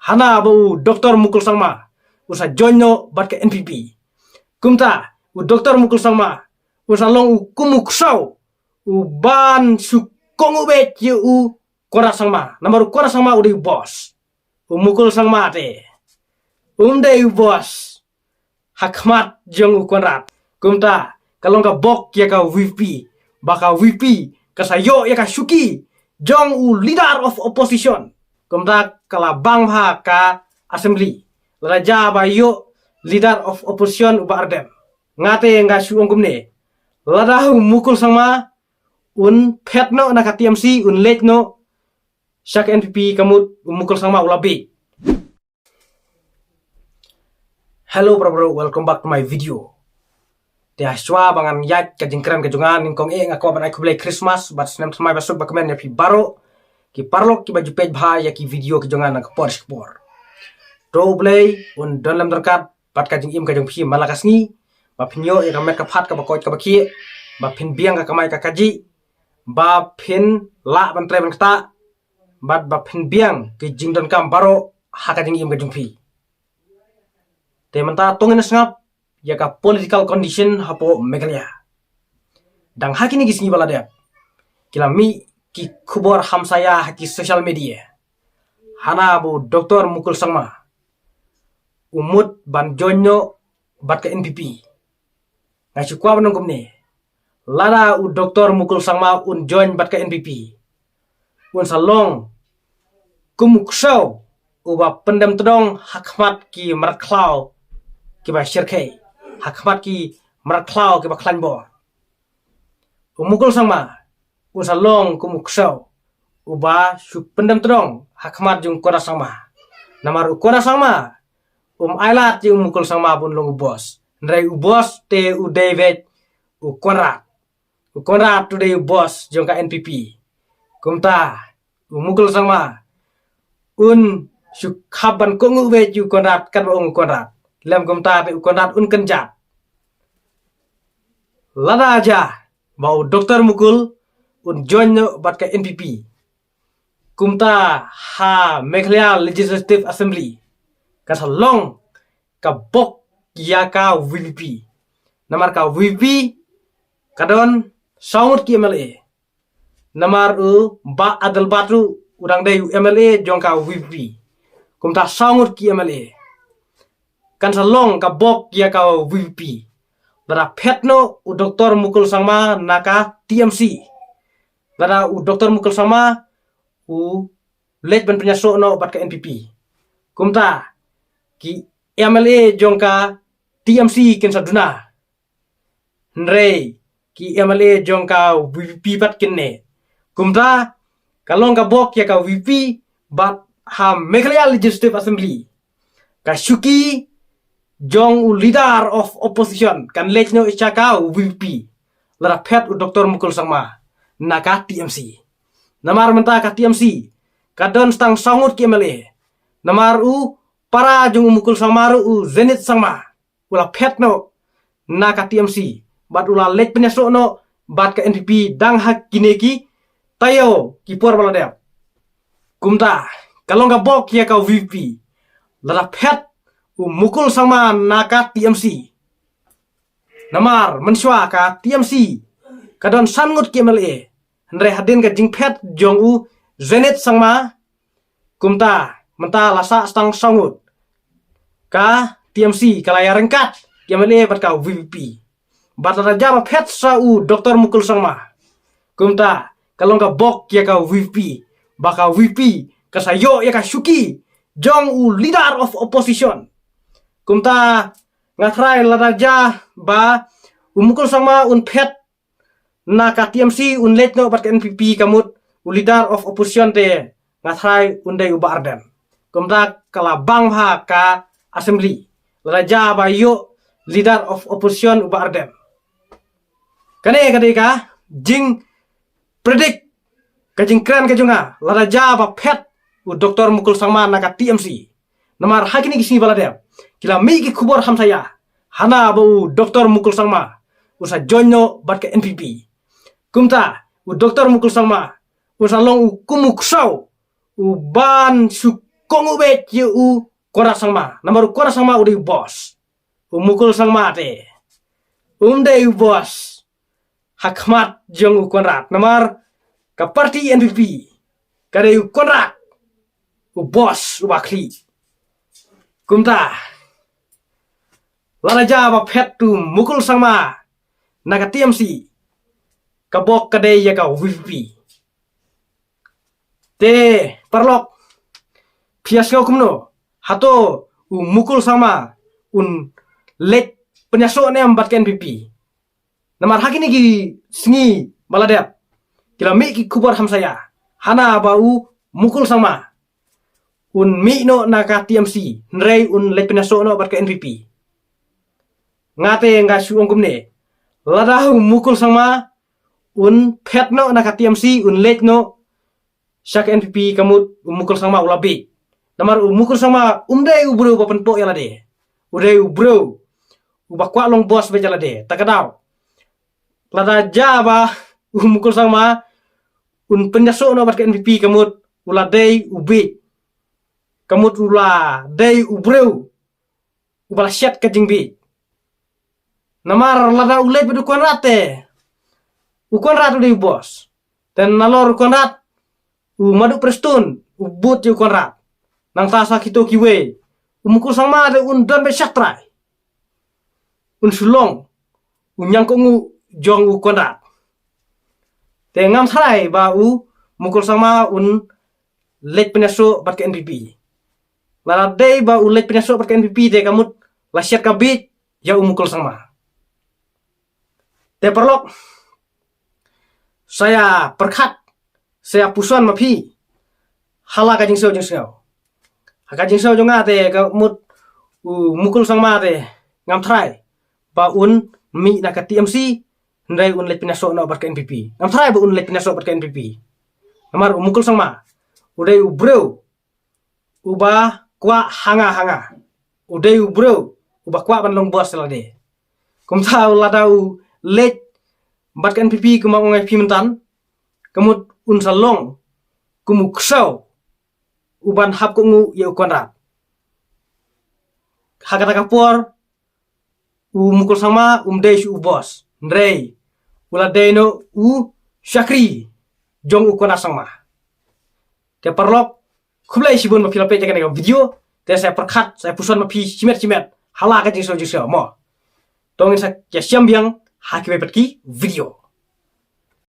hana bau doktor mukul sangma usa jonyo bat ke NPP kumta u doktor mukul sangma usa long kumuk sau u ban su kongu bet u kora sangma namaru kora sangma udah bos u mukul sangma te dei bos hakmat jong u konrat kumta kalau nggak bok ya ka VP baka VP kasayo ya ka Shuki jong u leader of opposition kumta kala bang ha ka assembly raja bayo leader of opposition uba ardem ngate nga su ongkumne ladahu mukul sama un petno na ka TMC un letno syak NPP kamut mukul sama ulabi. Hello bro, welcome back to my video. Dia swa bangan yat kajingkram kajungan ningkong ngako ban aku play Christmas but senem semai basuk bakmen ya pi baro ki parlok ki baju page bha ya ki video kajungan nak por sport. Do play un dalam terkat bat kajing im kajung pi malakasni ba pinyo ya kamet ka phat ka bakoi ka baki ba pin biang ka kamai ka kaji ba pin la ban tre ban kta bat ba pin biang ki jingdon kam baro ha kajing im kajung pi. Te menta tongin sngap ya ka political condition hapo Meghalaya. Dang hakini gisni bala dep. Kila mi ki khubor hamsaya haki social media. Hana bu Dr. Mukul Sangma. Umut ban jonyo bat ke NPP. Ngai kwa banong kumne. Lada u Dr. Mukul Sangma un join bat ke NPP. Un salong kumuksau uba pendam tedong hakmat ki marklau ki ba syirkai. Hakmat ki meraklau ke baklan bo. Umukul sama usalong kumuksau uba su pendam terong hakmat jung kora sama. Namar kora sama ailat jung mukul sama pun long bos. Ndrai ubos te u David u Konrad. U Konrad tu de bos jung ka NPP. Kumta umukul sama su khaban kongu ve ju Konrad kan ong Konrad. Lem kumta be Konrad kenjat. Lada aja bau Dr. Mukul un jonyo bat ke NPP. Kumta ha Meghalaya Legislative Assembly. Kasalong ka bok ya ka VP. Namar ka VP kadon saungut ki MLA. Namar ba adal batu udang day MLA jong ka VP. Kumta saungut ki MLA. Kan salong ka bok ya ka VP. Lada petno u Dr. Mukul Sangma naka TMC. Lada u Dr. Mukul Sangma u lej ban penyasuk no bat ka NPP. Kumta ki MLA jong ka TMC kin saduna. Nrei ki MLA jong ka VP bat kinne. Kumta kalong ka bok ya ka VP bat ha Meghalaya Legislative Assembly. Ka Shuki jong u leader of opposition kan lejno ichakau VP lara pet u Dr. Mukul Sangma naka TMC namar menta ka TMC kadon stang sangut ki MLA namar u para jong Mukul Sangma u Zenit Sangma ula pet no naka TMC bat ula lej penyasuk no bat ka NPP dang hak kineki tayo ki por bala dep kumta kalau nggak bok ya kau VP lara pet Mukul sama naka TMC. Namar mensua ka TMC. Kadon sangut ki MLA. Ndre hadin ka jingpet jong u Zenit Sangma. Kumta menta lasa stang sangut. Ka TMC kalaya rengkat ki MLA bat ka VP. Bat raja ma pet sa u Dr. Mukul Sangma. Kumta kalau nggak bok ya ka VP. Baka VP kasayo ya ka Shuki. Jong u leader of opposition. Kumta ngatrai ladaja ba umukul sama un pet na ka TMC un letno bat ka NPP kamut u leader of opposition te ngatrai undai uba ardem. Kumta kala bang ha ka assembly ladaja ba yo leader of opposition uba ardem. Kane ka jing predict ka jing kran ka junga ladaja ba pet u Dr. Mukul sama na ka TMC. Namar hakini gisni baladem. Kila miki kubor hamsaya hana bau Dr. Mukul Sangma usa jonyo bat ke NPP. Kumta u Dr. Mukul Sangma usa long u kumuksau u ban su kongu be u kora sangma namar kora sangma udah bos mukul sangma te de bos hakmat jong u konrat namar ka parti NPP kare u konrat u bos u bakli kumta lala jaba phet tu mukul sangma naga TMC kabok kade ya ka VP te parlok pias kau kumno hato mukul sama lek penyaso ne ambat ke NPP namar hakini ki singi maladep kila mi ki kubar ham saya hana bau mukul sama mi no naka TMC nrei lek penyaso no ambat ke NPP ngate ngasu ongkumne ladahu mukul sama pet no naka TMC lek no syak NPP kamut mukul sama ulabi namar mukul sama umdai ubro bapenpo yala de udai ubro ubakwa long bos be jala de takadaw lada jaba mukul sama penyaso no bat ke NPP kamut uladai ubi kamut ula dai ubro ubala syat ke jingbi namar lada ulai bedu konrate ukon rat udai bos dan nalor konrat madu prestun ubut ju konrat nang tasa kito kiwe mukul sama de don be syatrai sulong nyangko jong konrat te ngam sarai ba mukul sama lek penyaso bat ke NPP lala dei ba lek penyaso bat ke NPP te kamut la syat kabit ya mukul sama te perlok saya perkat saya pusuan mapi hala kajing so kajing so jonga te ka mukul sangma te ngam trai ba mi na ka TMC ndai lek pinaso no bat ke NPP ngam trai ba lek pinaso bat ke NPP namar mukul sangma udai bro uba kwa hanga udai bro uba kwa ban long bos lade kum tau ladau lek bat ke NPP kumang ngai pimentan kamut salong kumuksau uban hap kungu ya konrat hakata kapor mukul sama dei bos ndrei ula deno syakri jong ukona sama te parlok kublai sibun ma filape jaga video te saya perkat saya pusuan ma pi cimet hala ka jing so mo tongin sa ya syambiang hakibe petki video